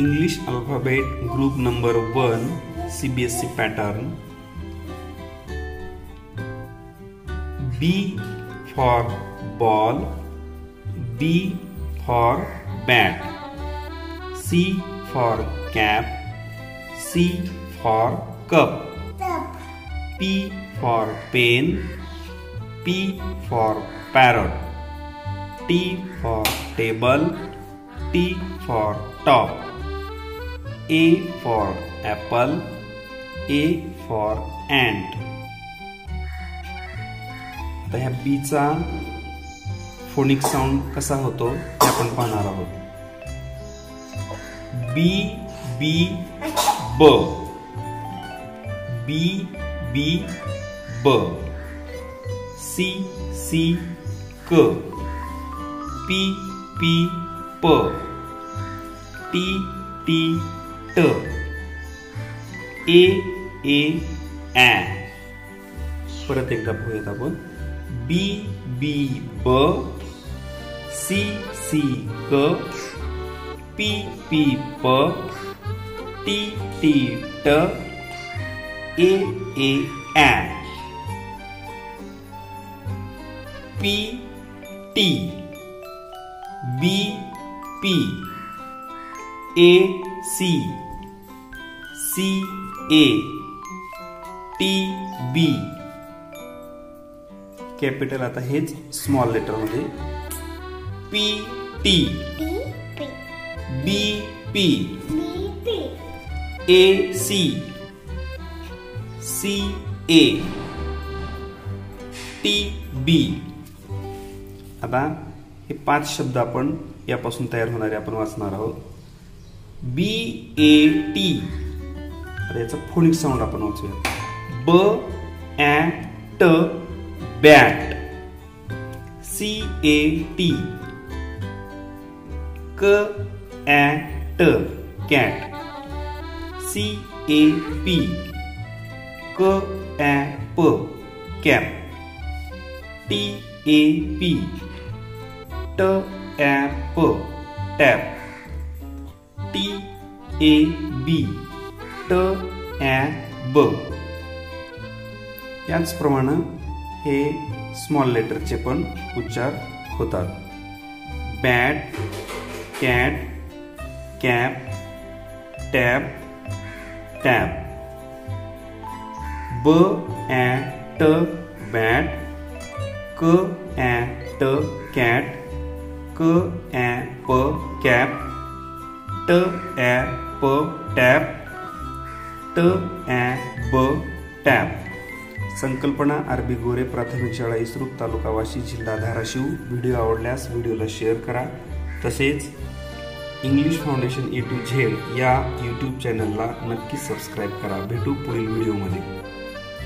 English alphabet group number 1 CBSE pattern. B for ball, B for bat, C for cap, C for cup, P for pen, P for parrot, T for table, T for top, A for apple, A for ant. आता ह्या बी चा phonic sound कसा होतो ते आपण पाहणार आहोत. बी बी ब, बी बी ब, सी सी क, पी पी प, टी टी ट, ए ए ä. परत एकदा बघूयात आपण. बी बी ब, सी सी क, पी पी प, टी टी ट, ए ए ä. पी टी, बी पी, ए सी, सी ए, टी बी. कॅपिटल आता हेच स्मॉल लेटर मध्ये. पी टी, बी पी, ए सी, सी ए, टी बी. आता हे 5 शब्द आपण यापासून तयार होणारे आपण वाचणार आहोत. बी ए टी, आता याचा फोनिक साउंड आपण वाचूया. ब ä ट बॅट, सी ए टी, क ä ट कॅट, सी ए पी, क ä प कॅप, टी ए पी, ट ä प टॅप, टी ए बी, ट ä ब. याचप्रमाणे हे स्मॉल लेटरचे पण उच्चार होतात. Bat, cat, cap, tap, tap. ब ä ट बॅट, क ä ट कॅट, क ä प कॅप, ट ä प टॅप, ट ä ब टॅप. संकल्पना आरबी गोरे प्राथमिक शाळा इस्रूप तालुका वाशी जिल्हा धाराशिव. व्हिडिओ आवडल्यास व्हिडिओला शेअर करा. तसेच English foundation A to Z या यूट्यूब चॅनलला नक्की सबस्क्राईब करा. भेटू पुढील व्हिडिओमध्ये.